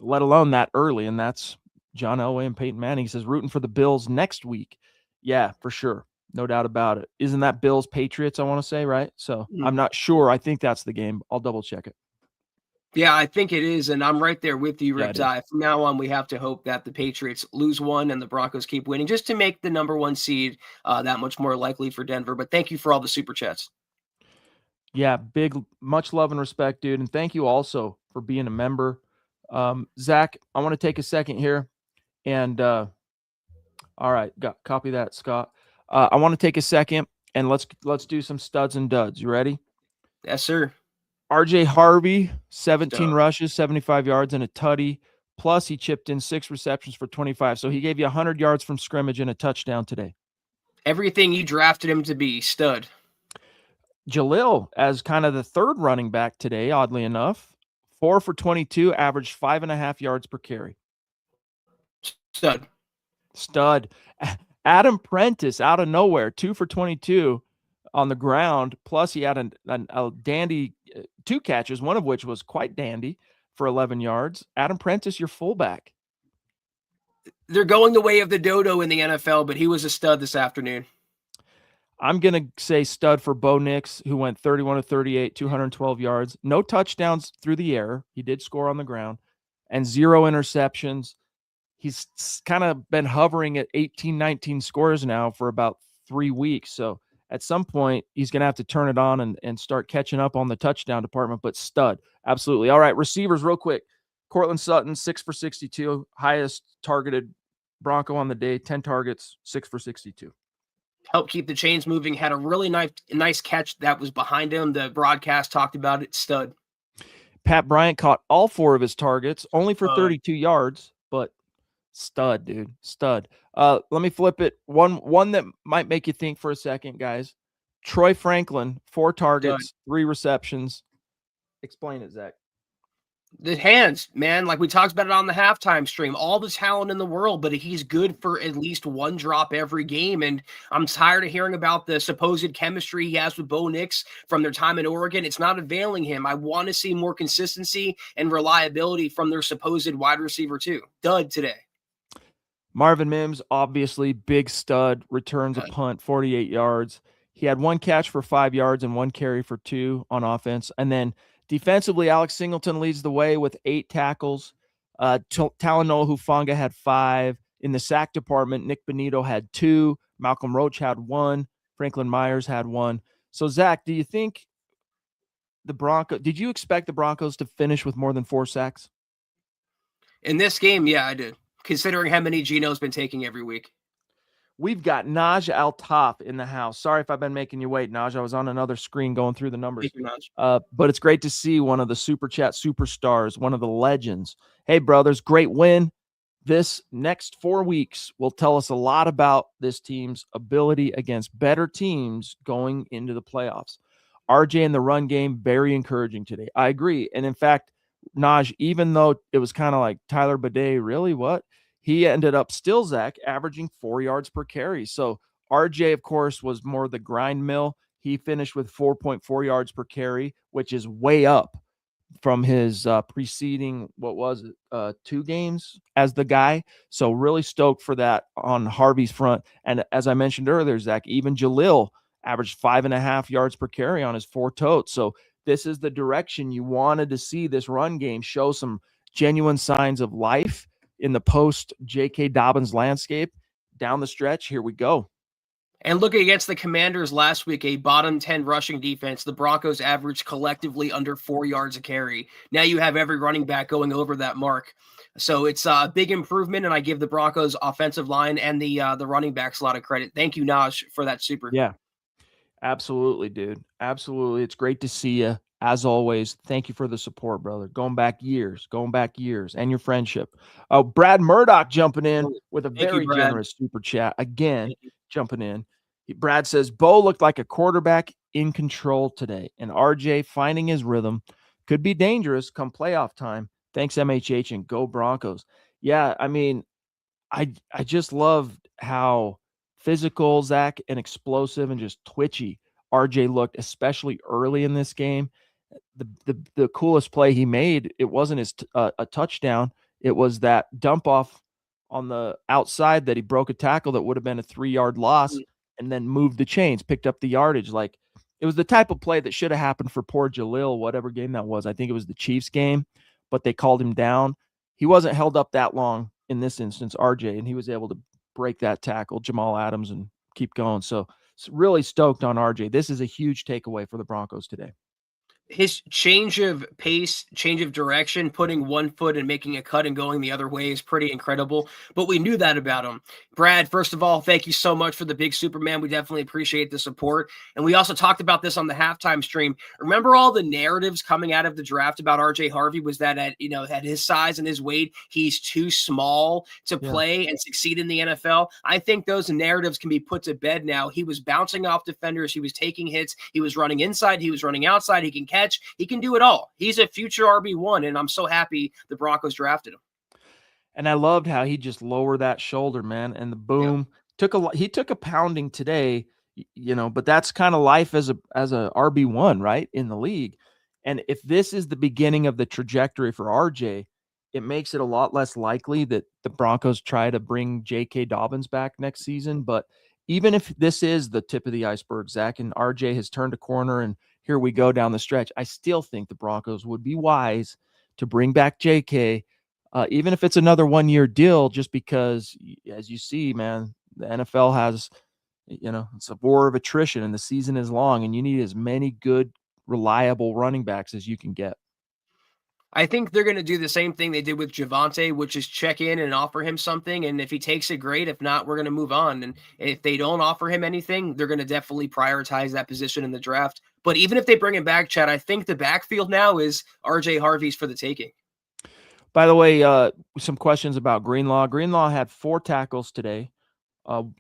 let alone that early, and that's John Elway and Peyton Manning. He says, rooting for the Bills next week. Yeah, for sure. No doubt about it. Isn't that Bills Patriots, I want to say, right? So I'm not sure. I think that's the game. I'll double check it. Yeah, I think it is, and I'm right there with you, Riptide. From now on, we have to hope that the Patriots lose one and the Broncos keep winning, just to make the number 1 seed that much more likely for Denver. But thank you for all the super chats. Yeah, much love and respect, dude, and thank you also for being a member. Zach, I want to take a second here, and all right, copy that, Scott. I want to take a second, and let's do some studs and duds. You ready? Yes, sir. RJ Harvey, 17 rushes, 75 yards, and a tutty. Plus, he chipped in 6 receptions for 25. So he gave you 100 yards from scrimmage and a touchdown today. Everything you drafted him to be, stud. Jalil as kind of the third running back today, oddly enough. 4 for 22, averaged 5.5 yards per carry. Stud. Adam Prentice out of nowhere, 2 for 22 on the ground. Plus, he had a dandy 2 catches, one of which was quite dandy for 11 yards. Adam Prentice, your fullback. They're going the way of the dodo in the NFL, but he was a stud this afternoon. I'm going to say stud for Bo Nix, who went 31 to 38, 212 yards. No touchdowns through the air. He did score on the ground. And 0 interceptions. He's kind of been hovering at 18, 19 scores now for about 3 weeks. So at some point, he's going to have to turn it on and start catching up on the touchdown department, but stud. Absolutely. All right, receivers real quick. Courtland Sutton, 6 for 62, highest targeted Bronco on the day, 10 targets, 6 for 62. Helped keep the chains moving, had a really nice catch that was behind him. The broadcast talked about it, stud. Pat Bryant caught all 4 of his targets, only for 32 yards, but stud, dude, stud. Let me flip it. One that might make you think for a second, guys. Troy Franklin, 4 targets, 3 receptions. Explain it, Zach. The hands, man, like we talked about it on the halftime stream, all the talent in the world, but he's good for at least 1 drop every game. And I'm tired of hearing about the supposed chemistry he has with Bo Nix from their time in Oregon. It's not availing him. I want to see more consistency and reliability from their supposed wide receiver too. Dud today. Marvin Mims, obviously big stud, returns a punt, 48 yards. He had 1 catch for 5 yards and 1 carry for 2 on offense. And then defensively, Alex Singleton leads the way with 8 tackles. Talanoa Hufanga had 5. In the sack department, Nick Benito had 2. Malcolm Roach had 1. Franklin Myers had 1. So, Zach, do you think did you expect the Broncos to finish with more than 4 sacks? In this game, yeah, I did, considering how many Gino's been taking every week. We've got Naj Al-Taf in the house. Sorry if I've been making you wait, Naj. I was on another screen going through the numbers. Thank you, Naj. But it's great to see one of the Super Chat superstars, one of the legends. Hey, brothers, great win. This next 4 weeks will tell us a lot about this team's ability against better teams going into the playoffs. RJ in the run game, very encouraging today. I agree. And in fact, Naj, even though it was kind of like Tyler Bidet, really what? He ended up still, Zach, averaging 4 yards per carry. So RJ, of course, was more the grind mill. He finished with 4.4 yards per carry, which is way up from his preceding, 2 games as the guy. So really stoked for that on Harvey's front. And as I mentioned earlier, Zach, even Jalil averaged 5.5 yards per carry on his 4 totes. So this is the direction you wanted to see this run game show some genuine signs of life in the post J.K. Dobbins landscape. Down the stretch, here we go. And looking against the Commanders last week, a bottom 10 rushing defense, the Broncos averaged collectively under 4 yards a carry. Now you have every running back going over that mark. So it's a big improvement, and I give the Broncos offensive line and the running backs a lot of credit. Thank you, Naj, for that super. Yeah, absolutely, dude. Absolutely. It's great to see you. As always, thank you for the support, brother. Going back years, and your friendship. Oh, Brad Murdoch jumping in with a very generous super chat. Again, jumping in. Brad says, Bo looked like a quarterback in control today, and RJ finding his rhythm could be dangerous come playoff time. Thanks, MHH, and go Broncos. Yeah, I mean, I just loved how physical, Zach, and explosive and just twitchy RJ looked, especially early in this game. The coolest play he made, it wasn't a touchdown. It was that dump off on the outside that he broke a tackle that would have been a 3-yard loss and then moved the chains, picked up the yardage. Like, it was the type of play that should have happened for poor Jalil, whatever game that was. I think it was the Chiefs game, but they called him down. He wasn't held up that long in this instance, RJ, and he was able to break that tackle, Jamal Adams, and keep going. So really stoked on RJ. This is a huge takeaway for the Broncos today. his change of pace, change of direction, putting one foot and making a cut and going the other way is pretty incredible. But we knew that about him. Brad, first of all, thank you so much for the big Superman. We definitely appreciate the support. And we also talked about this on the halftime stream. Remember all the narratives coming out of the draft about RJ Harvey was that at his size and his weight, he's too small to play and succeed in the NFL. I think those narratives can be put to bed now. He was bouncing off defenders. He was taking hits. He was running inside. He was running outside. He can catch. He can do it all. He's a future RB1, and I'm so happy the Broncos drafted him. And I loved how he just lowered that shoulder, man, and the boom he took a pounding today, but that's kind of life as a RB1, right, in the league. And if this is the beginning of the trajectory for RJ, it makes it a lot less likely that the Broncos try to bring J.K. Dobbins back next season. But even if this is the tip of the iceberg, Zach, and RJ has turned a corner and here we go down the stretch, I still think the Broncos would be wise to bring back JK, even if it's another 1-year deal, just because, as you see, man, the NFL has, it's a war of attrition and the season is long and you need as many good, reliable running backs as you can get. I think they're going to do the same thing they did with Javonte, which is check in and offer him something. And if he takes it, great. If not, we're going to move on. And if they don't offer him anything, they're going to definitely prioritize that position in the draft. But even if they bring him back, Chad, I think the backfield now is RJ Harvey's for the taking. By the way, some questions about Greenlaw. Greenlaw had 4 tackles today,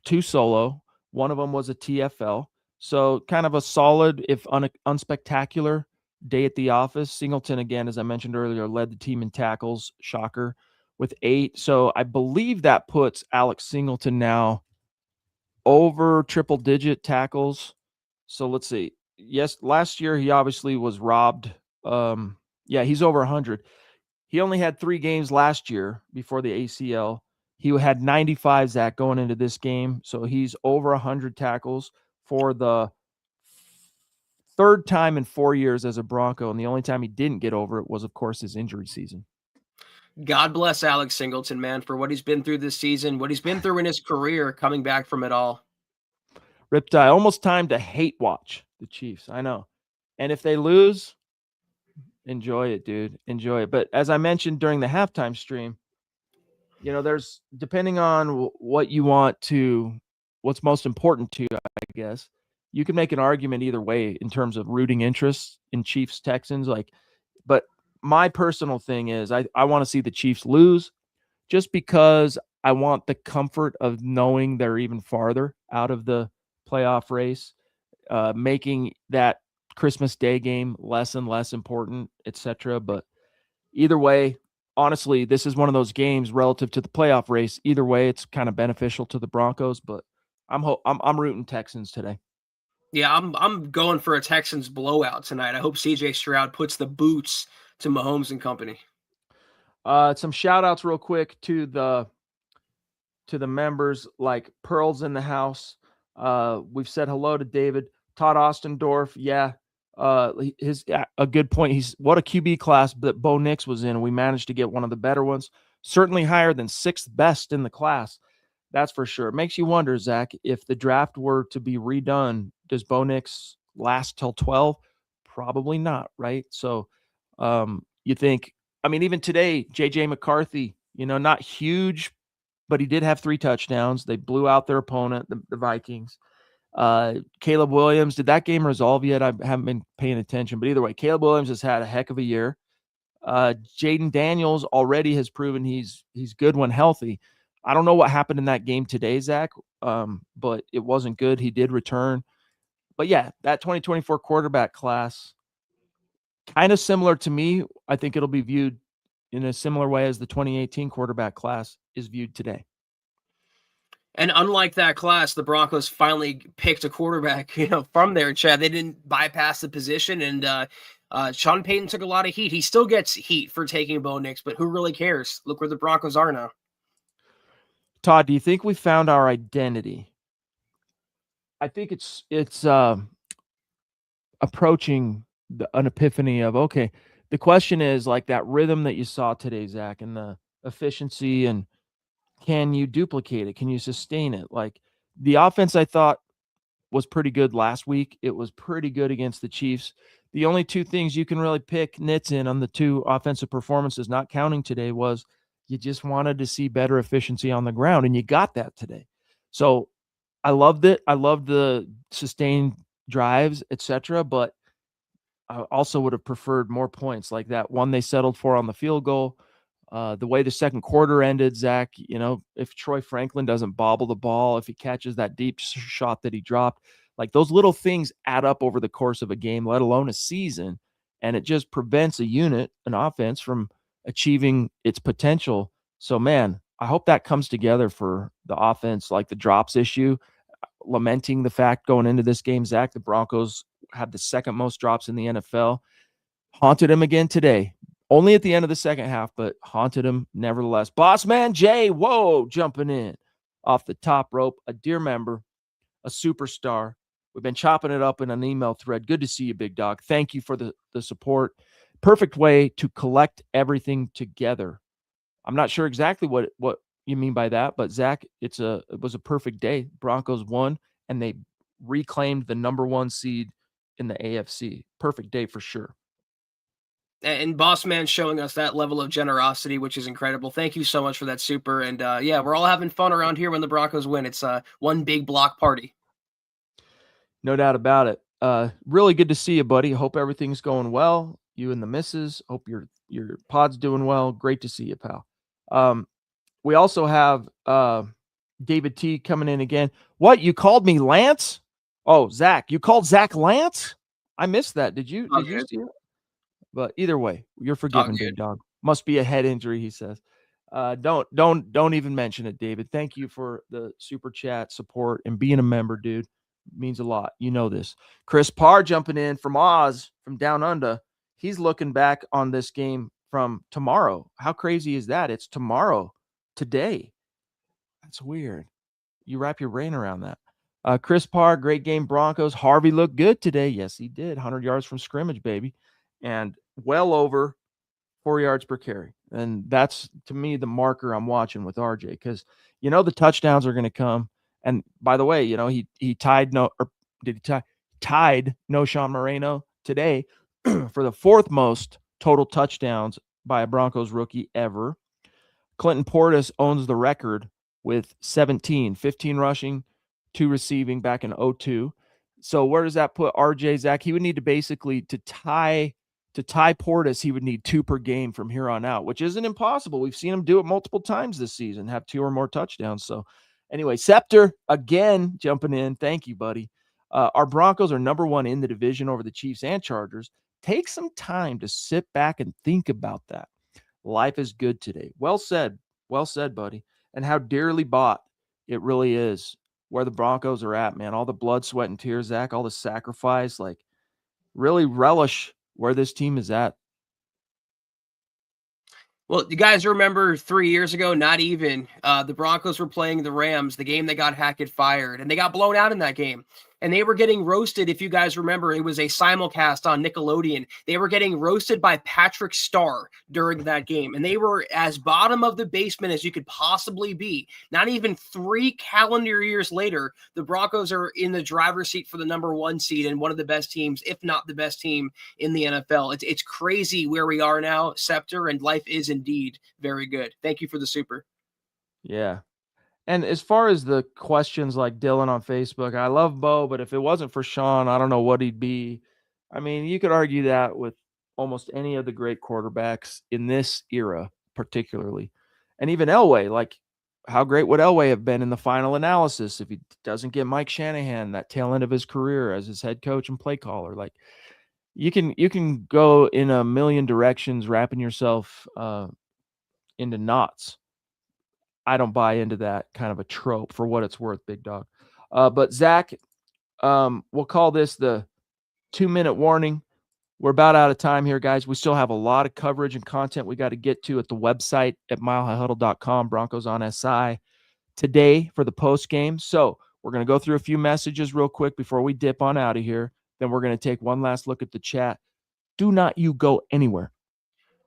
2 solo. One of them was a TFL. So kind of a solid, if unspectacular, day at the office. Singleton, again, as I mentioned earlier, led the team in tackles, shocker, with 8. So I believe that puts Alex Singleton now over triple-digit tackles. So let's see. Yes, last year he obviously was robbed. He's over 100. He only had 3 games last year before the ACL. He had 95, Zach, going into this game. So he's over 100 tackles for the 3rd time in 4 years as a Bronco, and the only time he didn't get over it was, of course, his injury season. God bless Alex Singleton, man, for what he's been through this season, what he's been through in his career, coming back from it all. Riptide, almost time to hate watch the Chiefs. I know. And if they lose, enjoy it, dude. Enjoy it. But as I mentioned during the halftime stream, there's, depending on what you want to, what's most important to you, I guess, you can make an argument either way in terms of rooting interests in Chiefs Texans. But my personal thing is I want to see the Chiefs lose just because I want the comfort of knowing they're even farther out of the playoff race, making that Christmas Day game less and less important, etc. But either way, honestly, this is one of those games relative to the playoff race. Either way, it's kind of beneficial to the Broncos, but I'm rooting Texans today. Yeah, I'm going for a Texans blowout tonight. I hope CJ Stroud puts the boots to Mahomes and company. Some shout outs real quick to the members, like Pearl's in the house. We've said hello to David. Todd Ostendorf. Yeah. A good point. He's what a QB class that Bo Nix was in. We managed to get one of the better ones, certainly higher than 6th best in the class. That's for sure. It makes you wonder, Zach, if the draft were to be redone, does Bo Nix last till 12? Probably not, right? So you think, even today, J.J. McCarthy, not huge, but he did have 3 touchdowns. They blew out their opponent, the Vikings. Caleb Williams, did that game resolve yet? I haven't been paying attention, but either way, Caleb Williams has had a heck of a year. Jaden Daniels already has proven he's good when healthy. I don't know what happened in that game today, Zach, but it wasn't good. He did return. But yeah, that 2024 quarterback class, kind of similar to me. I think it'll be viewed in a similar way as the 2018 quarterback class is viewed today. And unlike that class, the Broncos finally picked a quarterback, from there, Chad. They didn't bypass the position, and Sean Payton took a lot of heat. He still gets heat for taking Bo Nix, but who really cares? Look where the Broncos are now. Todd, do you think we found our identity? I think it's approaching an epiphany of, okay, the question is like that rhythm that you saw today, Zach, and the efficiency, and can you duplicate it? Can you sustain it? Like the offense I thought was pretty good last week. It was pretty good against the Chiefs. the only two things you can really pick nits in on the two offensive performances, not counting today, was you just wanted to see better efficiency on the ground, and you got that today. So I loved it. I loved the sustained drives, etc. But I also would have preferred more points like that one they settled for on the field goal. The way the second quarter ended, Zach, if Troy Franklin doesn't bobble the ball, if he catches that deep shot that he dropped, like those little things add up over the course of a game, let alone a season. And it just prevents a unit, an offense, from achieving its potential. So, man, I hope that comes together for the offense, like the drops issue. Lamenting the fact going into this game, Zach, the Broncos had the second most drops in the NFL. Haunted him again today. Only at the end of the second half, but haunted him nevertheless. Boss man Jay, whoa, jumping in off the top rope. A dear member, a superstar. We've been chopping it up in an email thread. Good to see you, big dog. Thank you for the support. Perfect way to collect everything together. I'm not sure exactly what you mean by that, but Zach, it was a perfect day. Broncos won, and they reclaimed the number one seed in the AFC. Perfect day for sure. And Boss Man showing us that level of generosity, which is incredible. Thank you so much for that, super. And yeah, we're all having fun around here when the Broncos win. It's one big block party. No doubt about it. Really good to see you, buddy. Hope everything's going well. You and the missus. Hope your pod's doing well. Great to see you, pal. We also have David T coming in again. What, you called me Lance? Oh, Zach, you called Zach Lance? I missed that. Did you see it? But either way, you're forgiven, big dog. Must be a head injury, he says. Don't even mention it, David. Thank you for the super chat support and being a member, dude. It means a lot. You know this. Chris Parr jumping in from Oz, from down under. He's looking back on this game from tomorrow. How crazy is that? It's tomorrow, today. That's weird. You wrap your brain around that. Chris Parr, great game, Broncos. Harvey looked good today. Yes, he did. 100 yards from scrimmage, baby. And well over 4 yards per carry. And that's, to me, the marker I'm watching with RJ, because the touchdowns are going to come. And by the way, he tied tied Knowshon Moreno today for the fourth most total touchdowns by a Broncos rookie ever. Clinton Portis owns the record with 17 rushing, 2 receiving back in 2002. So where does that put RJ, Zach? He would need to basically to tie Portis, he would need 2 per game from here on out, which isn't impossible. We've seen him do it multiple times this season, have 2 or more touchdowns. So anyway, Scepter again jumping in. Thank you, buddy. Our Broncos are number 1 in the division over the Chiefs and Chargers. Take some time to sit back and think about that. Life is good today. Well said, buddy. And how dearly bought it really is where the Broncos are at, man. All the blood, sweat, and tears, Zach, all the sacrifice, like really relish where this team is at. Well, you guys remember 3 years ago, not even, the Broncos were playing the Rams, the game that got Hackett fired, and they got blown out in that game. And they were getting roasted. If you guys remember, it was a simulcast on Nickelodeon. They were getting roasted by Patrick Starr during that game. And they were as bottom of the basement as you could possibly be. Not even 3 calendar years later, the Broncos are in the driver's seat for the number 1 seed and one of the best teams, if not the best team in the NFL. It's crazy where we are now, Scepter, and life is indeed very good. Thank you for the super. Yeah. And as far as the questions like Dylan on Facebook, I love Bo, but if it wasn't for Sean, I don't know what he'd be. I mean, you could argue that with almost any of the great quarterbacks in this era, particularly. And even Elway, like how great would Elway have been in the final analysis if he doesn't get Mike Shanahan, that tail end of his career as his head coach and play caller? Like you can go in a million directions, wrapping yourself into knots. I don't buy into that kind of a trope for what it's worth, big dog. But Zach, we'll call this the 2-minute warning. We're about out of time here, guys. We still have a lot of coverage and content we got to get to at the website at milehighhuddle.com, Broncos on SI today for the post game. So we're going to go through a few messages real quick before we dip on out of here. Then we're going to take one last look at the chat. Do not you go anywhere.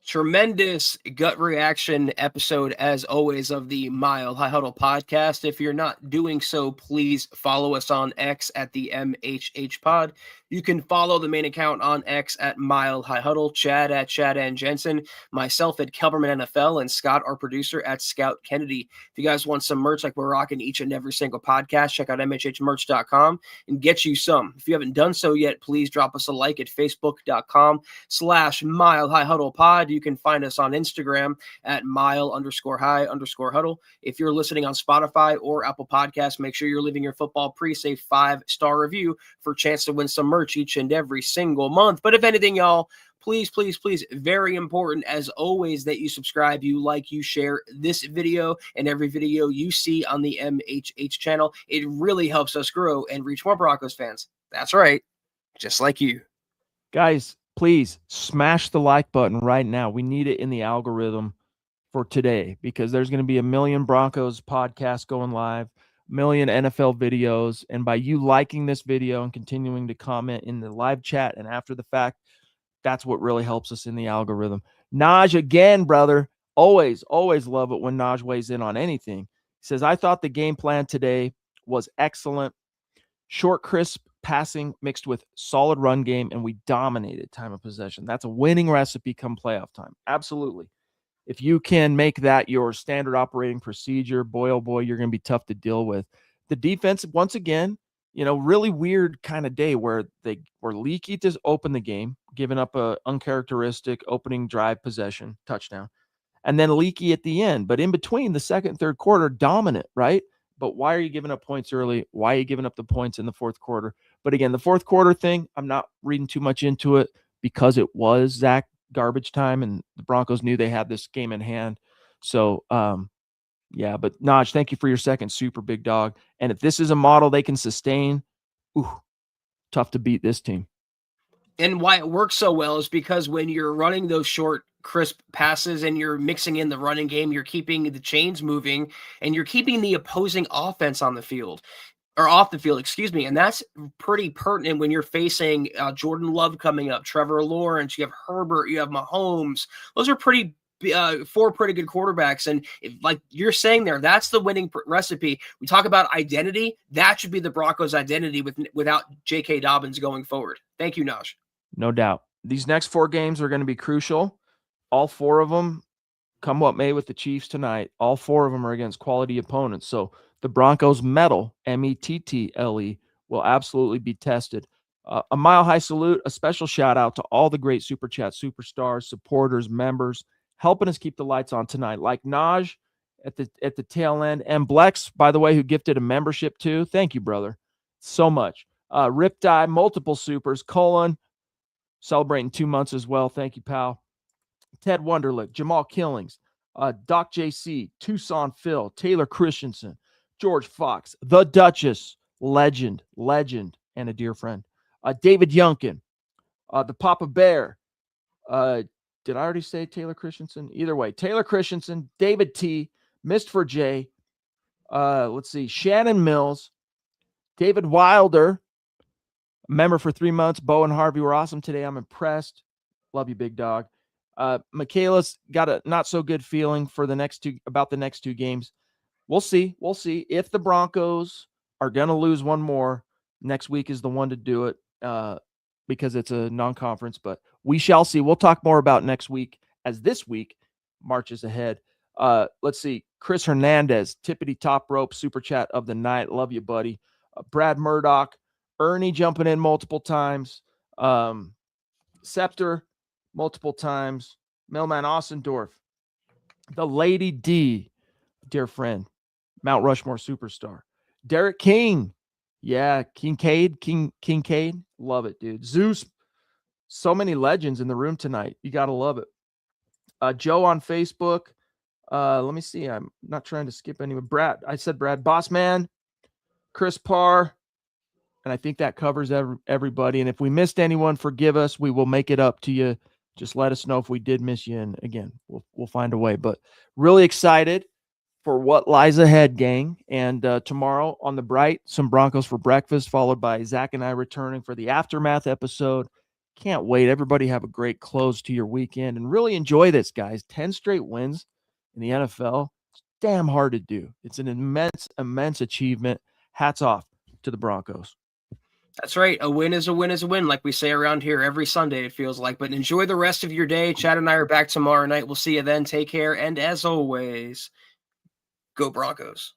Tremendous gut reaction episode, as always, of the Mile High Huddle podcast. If you're not doing so, please follow us on X at the MHH pod. You can follow the main account on X at Mile High Huddle, Chad at Chad and Jensen, myself at Kelberman NFL, and Scott, our producer, at Scout Kennedy. If you guys want some merch like we're rocking each and every single podcast, check out MHHmerch.com and get you some. If you haven't done so yet, please drop us a like at Facebook.com/Mile High Huddle Pod. You can find us on Instagram at Mile_High_Huddle. If you're listening on Spotify or Apple Podcasts, make sure you're leaving your football pre-save 5-star review for a chance to win some merch each and every single month. But if anything, y'all, please, very important as always that you subscribe, you like, you share this video and every video you see on the MHH channel. It really helps us grow and reach more Broncos fans. That's right, just like you. Guys, please smash the like button right now. We need it in the algorithm for today because there's going to be a million Broncos podcasts going live, million NFL videos, and by you liking this video and continuing to comment in the live chat and after the fact, that's what really helps us in the algorithm. Naj, again, brother, always love it when Naj weighs in on anything. He says, I thought the game plan today was excellent. Short, crisp passing mixed with solid run game, and we dominated time of possession. That's a winning recipe come playoff time. Absolutely. If you can make that your standard operating procedure, boy, oh boy, you're going to be tough to deal with. The defense, once again, really weird kind of day where they were leaky to open the game, giving up a uncharacteristic opening drive possession touchdown, and then leaky at the end. But in between the second and third quarter, dominant, right? But why are you giving up points early? Why are you giving up the points in the fourth quarter? But again, the fourth quarter thing, I'm not reading too much into it because it was Zach garbage time and the Broncos knew they had this game in hand. So, yeah, but Naj, thank you for your second super big dog. And if this is a model they can sustain, tough to beat this team. And why it works so well is because when you're running those short, crisp passes and you're mixing in the running game, you're keeping the chains moving and you're keeping the opposing offense on the field. Or off the field, excuse me. And that's pretty pertinent when you're facing Jordan Love coming up, Trevor Lawrence, you have Herbert, you have Mahomes. Those are four pretty good quarterbacks. And like you're saying there, that's the winning recipe. We talk about identity. That should be the Broncos' identity without J.K. Dobbins going forward. Thank you, Naj. No doubt. These next 4 games are going to be crucial. All 4 of them, come what may with the Chiefs tonight, all 4 of them are against quality opponents. So the Broncos mettle, METTLE, will absolutely be tested. A mile high salute, a special shout out to all the great Super Chat superstars, supporters, members, helping us keep the lights on tonight. Like Naj at the tail end, and Blex, by the way, who gifted a membership too. Thank you, brother, so much. Riptide, multiple supers. Colin, celebrating 2 months as well. Thank you, pal. Ted Wunderlich, Jamal Killings, Doc JC, Tucson Phil, Taylor Christensen, George Fox, The Duchess, legend, and a dear friend. David Youngkin, the Papa Bear. Did I already say Taylor Christensen? Either way, Taylor Christensen, David T, Mist for J. Let's see, Shannon Mills, David Wilder, member for 3 months. Bo and Harvey were awesome today. I'm impressed. Love you, big dog. Michaela's got a not so good feeling for the next 2 games. We'll see if the Broncos are going to lose one more. Next week is the one to do it because it's a non-conference, but we shall see. We'll talk more about next week as this week marches ahead. Let's see. Chris Hernandez, tippity top rope super chat of the night. Love you, buddy. Brad Murdoch, Ernie jumping in multiple times. Scepter multiple times. Mailman Ossendorf, the Lady D, dear friend, Mount Rushmore superstar. Derek King, yeah, Kincaid, love it, dude. Zeus, so many legends in the room tonight. You gotta love it. Joe on Facebook. Let me see. I'm not trying to skip anyone. Brad, I said Brad. Boss Man, Chris Parr, and I think that covers everybody. And if we missed anyone, forgive us. We will make it up to you. Just let us know if we did miss you. And again, we'll find a way. But really excited for what lies ahead, gang. And tomorrow on the Bright, some Broncos for breakfast, followed by Zach and I returning for the Aftermath episode. Can't wait. Everybody have a great close to your weekend and really enjoy this, guys. 10 straight wins in the NFL. It's damn hard to do. It's an immense achievement. Hats off to the Broncos. That's right. A win is a win is a win, like we say around here every Sunday, it feels like. But enjoy the rest of your day. Chad and I are back tomorrow night. We'll see you then. Take care. And as always, go Broncos.